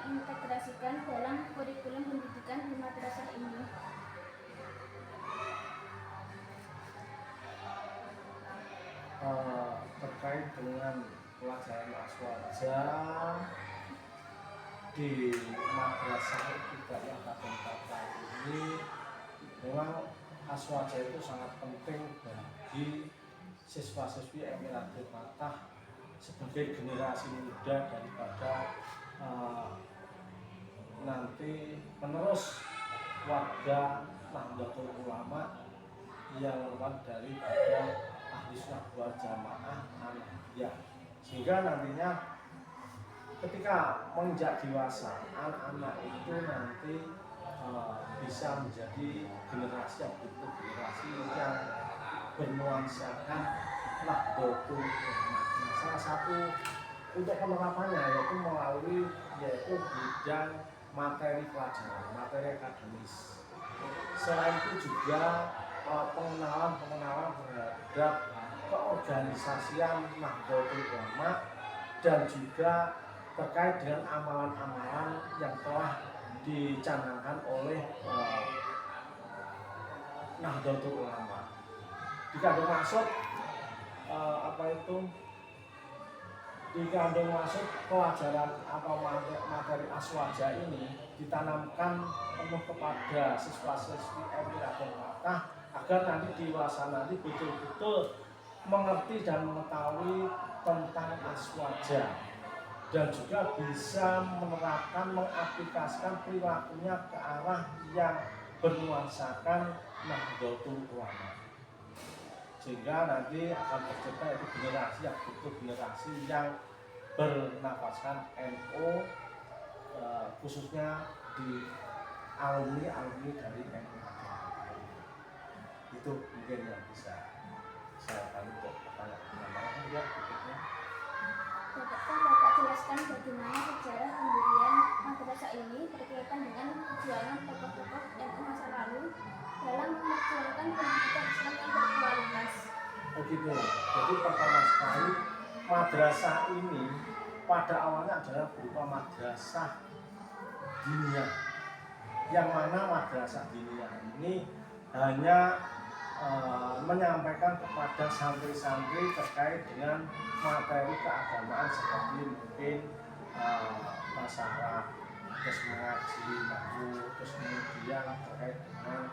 diintegrasikan dalam kurikulum pendidikan di madrasah ini? Terkait dengan pelajaran aswaja di madrasah ibtidaiyah yang Kata ini, memang aswaja itu sangat penting bagi siswa-siswi Emiratul Fatah sebagai generasi muda daripada nanti penerus warga Nahdlatul Ulama yang lewat daripada ahli sunnah wal jamaah Ahmadiyah, sehingga nantinya ketika menginjak dewasa anak-anak itu nanti bisa menjadi generasi yang betul generasi yang bernuansakan Nahdlatul Ulama. Nah, salah satu untuk penerapannya yaitu bidang materi pelajaran, materi akademis. Selain itu juga pengenalan terhadap keorganisasian Nahdlatul Ulama dan juga terkait dengan amalan-amalan yang telah dicanangkan oleh Nahdlatul Ulama. Dikandung maksud dikandung maksud pelajaran atau materi aswaja ini ditanamkan penuh kepada siswa-siswi Emiratul Fatah agar nanti dewasa nanti betul-betul mengerti dan mengetahui tentang aswaja dan juga bisa menerapkan, mengaplikasikan perilakunya ke arah yang bernuansakan Nahdlatul Ulama, sehingga nanti akan tercipta itu generasi yang betul generasi yang bernafaskan NU, khususnya di alumni dari NU. Itu mungkin yang bisa saya bantu untuk pertanyaan ya berikutnya. Dapatkah Bapak jelaskan bagaimana sejarah pendirian madrasah ini berkaitan dengan perjuangan tokoh-tokoh NU masa lalu dalam memperjuangkan pendidikan Islam yang berkualitas? Begitu. Jadi pertama sekali madrasah ini pada awalnya adalah berupa madrasah diniyah, yang mana madrasah diniyah ini hanya menyampaikan kepada santri-santri terkait dengan materi keagamaan seperti mungkin masalah terus mengaji nahwu, terus kemudian terkait dengan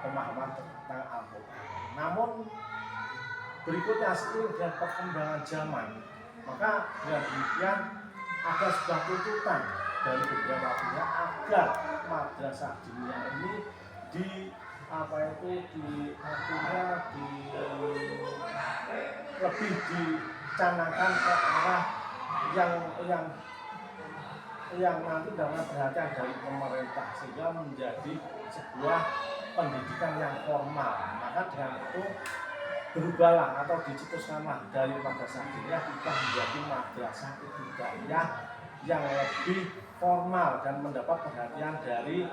pemahaman tentang Al-Quran. Namun berikutnya seiring dengan perkembangan zaman, maka dengan demikian ada sebuah tuntutan dari beberapa pihak agar madrasah diniyah ini lebih dicanangkan ke arah yang nanti dapat perhatian dari pemerintah, sehingga menjadi sebuah pendidikan yang formal. Maka dengan itu berubahlah atau dicetuskanlah dari madrasah diniyah kita menjadi madrasah ibtidaiyah yang lebih formal dan mendapat perhatian dari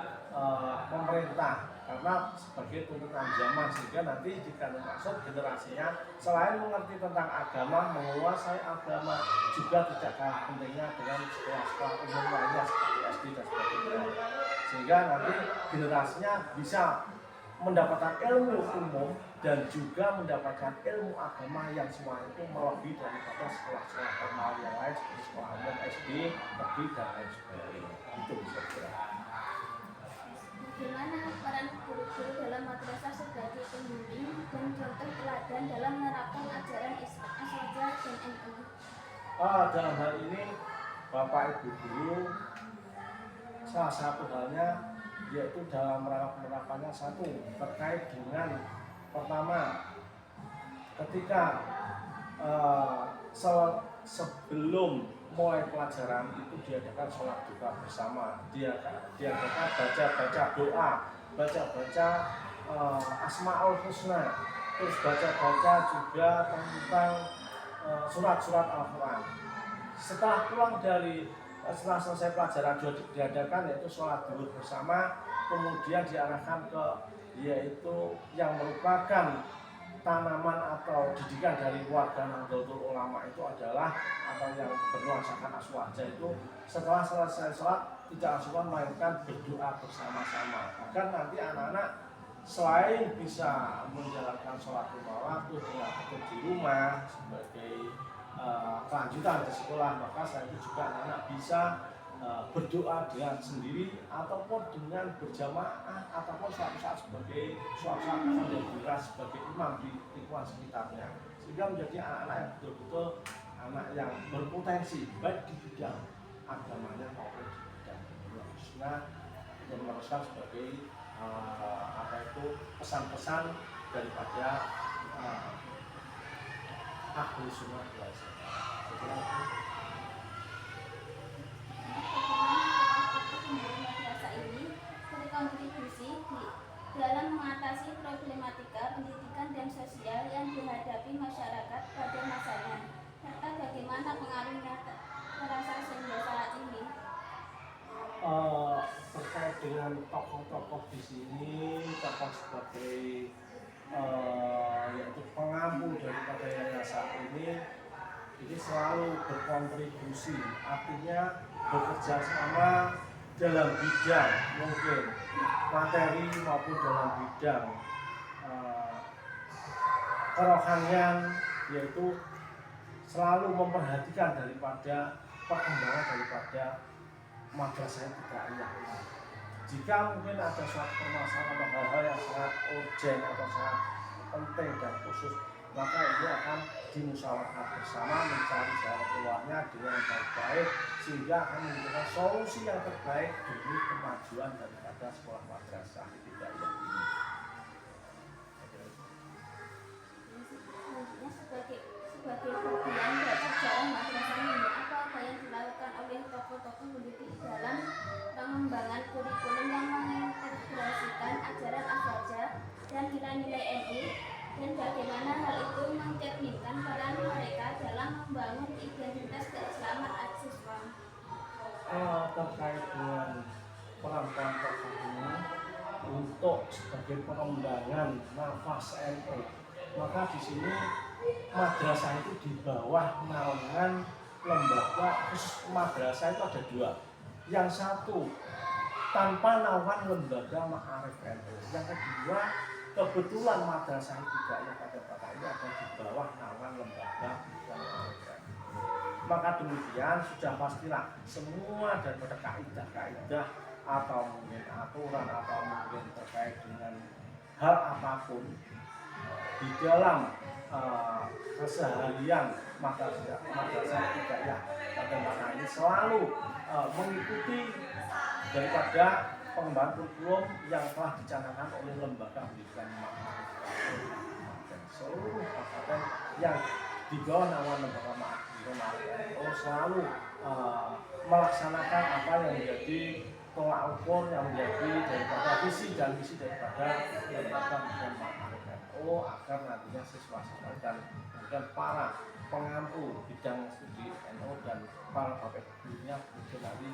pemerintah karena sebagai tuntutan zaman, sehingga nanti jika maksud generasinya selain mengerti tentang agama, menguasai agama, juga tidak kalah pentingnya dengan sekolah-sekolah umum lainnya seperti SD dan sebagainya, sehingga nanti generasinya bisa mendapatkan ilmu umum dan juga mendapatkan ilmu agama yang semua itu melebihi daripada sekolah-sekolah formal yang lain seperti sekolah umum SD, negeri dan lain sebagainya. Itu bisa kira. Bagaimana peran guru-guru dalam madrasah sebagai pembimbing dan contoh teladan dalam menerapkan ajaran aswaja dan NU? Dalam hal ini Bapak Ibu guru, salah satu halnya yaitu dalam rangka penerapannya satu terkait dengan pertama ketika sebelum mulai pelajaran itu diadakan sholat duha bersama, diadakan baca doa, Asmaul Husna, terus baca juga tentang surat-surat Al-Quran. Setelah selesai pelajaran diadakan yaitu sholat duhur bersama, kemudian diarahkan ke yaitu yang merupakan tanaman atau didikan dari keluarga Nahdlatul Ulama itu adalah atau yang bernuansakan aswaja itu setelah selesai sholat tidak asuhan melainkan berdoa bersama-sama agar nanti anak-anak selain bisa menjalankan sholat lima waktu dengan tetap di rumah sebagai kelanjutan di sekolah, maka selain itu juga anak-anak bisa berdoa dengan sendiri ataupun dengan berjamaah ataupun suatu saat sebagai suatu saat sebagai imam di lingkungan sekitarnya, sehingga menjadi anak-anak yang betul-betul anak yang berpotensi baik di bidang agamanya maupun di bidang khususnya meneruskan sebagai pesan-pesan daripada ahli sunnah wal jamaah. Madrasah ini berkontribusi dalam mengatasi problematika pendidikan dan sosial yang dihadapi masyarakat pada masanya, serta bagaimana pengaruhnya terasa sehingga saat ini. Terkait dengan tokoh-tokoh di sini, tokoh sebagai yaitu pengampu daripada yayasan ini selalu berkontribusi, artinya bekerja sama dalam bidang mungkin materi maupun dalam bidang kerohanian, yaitu selalu memperhatikan daripada perkembangan daripada madrasah Ibtidaiyah ini. Jika mungkin ada suatu permasalahan atau hal-hal yang sangat urgent atau sangat penting dan khusus, maka ini akan dimusyawarahkan bersama, mencari jalan keluarnya dengan baik-baik sehingga akan memberikan solusi yang terbaik demi kemajuan daripada sekolah madrasah Ibtidaiyah ini. Sebagai bagian dari sejarah madrasah ini, apa yang dilakukan oleh tokoh-tokoh pendidik dalam pengembangan kurikulum yang mengintegrasikan ajaran aswaja dan nilai-nilai NU, dan bagaimana hal itu mencerminkan peran mereka dalam membangun identitas keislaman siswa. Terkait dengan peran-peran tokoh ini untuk sebagai pengembangan nafas NU, maka di sini madrasah itu di bawah naungan lembaga khusus madrasah itu ada dua. Yang satu tanpa naungan lembaga Ma'arif NU. Yang kedua kebetulan madrasah Ibtidaiyah pada Bapak ini ada di bawah naungan lembaga Ma'arif NU. Maka demikian sudah pastilah semua daripada kaidah-kaidah atau mungkin aturan atau mungkin terkait dengan hal apapun di dalam keseharian madrasah Ibtidaiyah pada masa ini selalu mengikuti daripada pengembangan kurikulum yang telah dicanangkan oleh lembaga pendidikan Ma'arif dan seluruh kabupaten yang di bawah naungan lembaga Ma'arif selalu melaksanakan apa yang menjadi tolak ukur yang menjadi daripada visi dan misi daripada lembaga pendidikan Ma'arif agar nantinya siswa-siswa dan mungkin para pengampu bidang studi NU dan para bapak gurunya mungkin nanti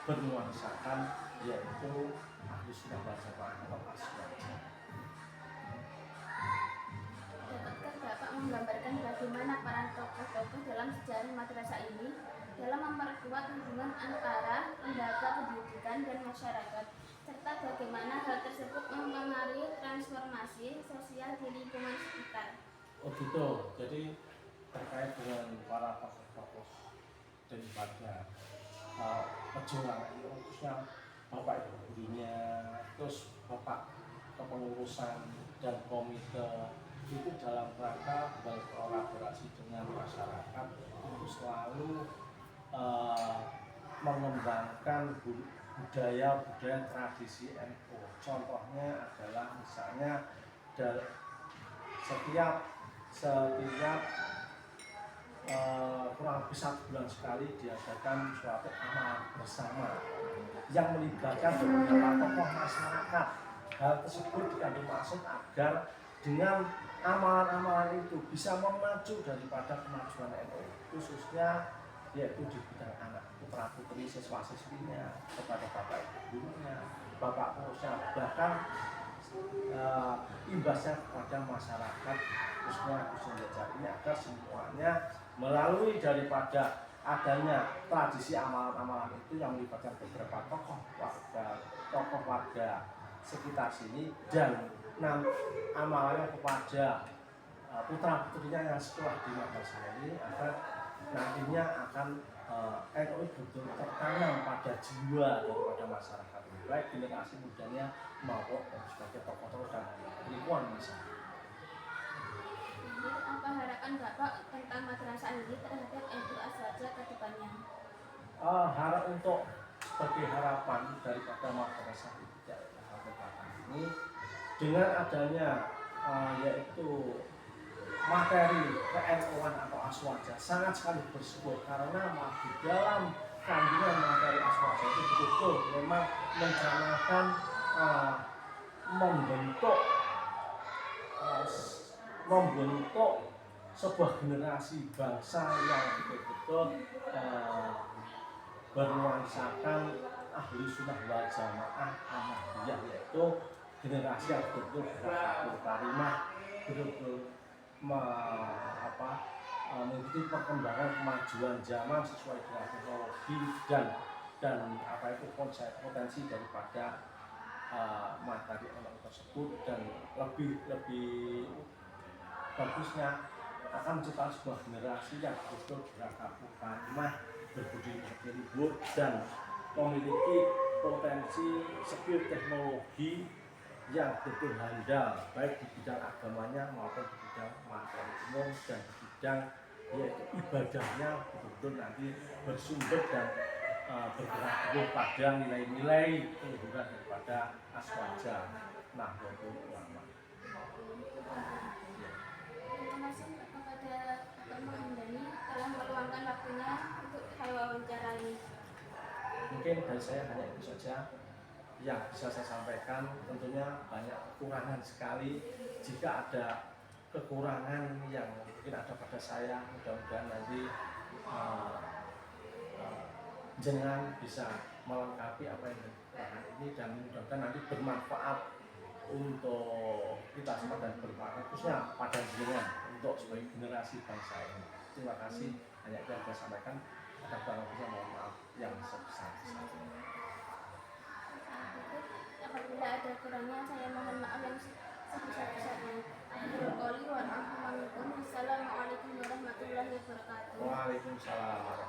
bernuansakan yaitu ahli sunnah wal jamaah atau aswaja. Dapatkah Bapak menggambarkan bagaimana peran tokoh-tokoh dalam sejarah madrasah ini dalam memperkuat hubungan antara lembaga pendidikan dan masyarakat, serta bagaimana hal tersebut mempengaruhi transformasi sosial di lingkungan sekitar? Oh gitu, jadi terkait dengan para tokoh-tokoh daripada perjuangan ini khususnya bapak ibu gurunya, terus bapak kepengurusan dan komite itu dalam rangka berkolaborasi dengan masyarakat untuk selalu mengembangkan budaya tradisi NU. Contohnya adalah misalnya setiap kurang lebih 1 bulan sekali diadakan suatu amal bersama yang melibatkan beberapa tokoh masyarakat. Hal tersebut dikandung maksud agar dengan amalan-amalan itu bisa memacu daripada kemajuan NU, khususnya yaitu di bidang anak, putra putri siswa siswinya, kepada bapak ibu gurunya, bapak pengurusnya, bahkan imbasnya kepada masyarakat khususnya dusun Jajar ini agar semuanya melalui daripada adanya tradisi amalan-amalan itu yang melibatkan beberapa tokoh warga sekitar sini dan amalannya kepada putra putrinya yang sekolah di madrasah ini agar nantinya akan NU betul tertanam pada jiwa daripada masyarakat baik generasi mudanya maupun sebagai tokoh-tokoh dan lingkungan masyarakat. Apa harapan Bapak tentang madrasah ini terhadap NU Aswaja ke depannya? Harap untuk sebagai harapan daripada madrasah ini dengan adanya yaitu materi ke-NU-an atau Aswaja sangat sekali bersyukur karena di dalam kandungan materi Aswaja itu betul-betul memang mencanangkan membentuk sebuah generasi bangsa yang betul-betul bernuansakan ahli sunnah wal jamaah Ahmadiyah, yaitu generasi yang betul-betul berakhlakul karimah, betul-betul mengikuti perkembangan kemajuan zaman sesuai dengan teknologi dan apa itu potensi daripada materi anak tersebut, dan lebih bagusnya akan menciptakan sebuah generasi yang betul berakhlakul karimah, berbudi luhur dan memiliki potensi skill teknologi yang betul handal baik di bidang agamanya maupun di bidang materi umum dan di bidang yaitu ibadahnya betul-betul nanti bersumber dan bergerak teguh pada nilai-nilai keluhuran daripada Aswaja Nahdlatul Ulama. Terima kasih kepada Bapak Mahendani telah meluangkan waktunya untuk saya wawancarai. Mungkin dari saya hanya itu saja yang bisa saya sampaikan. Tentunya banyak kekurangan sekali. Jika ada kekurangan yang mungkin ada pada saya, mudah-mudahan nanti jenengan bisa melengkapi apa yang kekurangan ini dan mudah-mudahan nanti bermanfaat untuk kita semua dan bermanfaat khususnya pada jenengan untuk sebagai generasi bangsa ini. Terima kasih, hanya itu yang saya sampaikan. Ada kurang-kurangnya mohon maaf yang sebesar-besarnya. Apabila ada kurangnya, saya mohon maaf yang sebesar-besarnya. Assalamualaikum warahmatullahi wabarakatuh. Waalaikumsalam.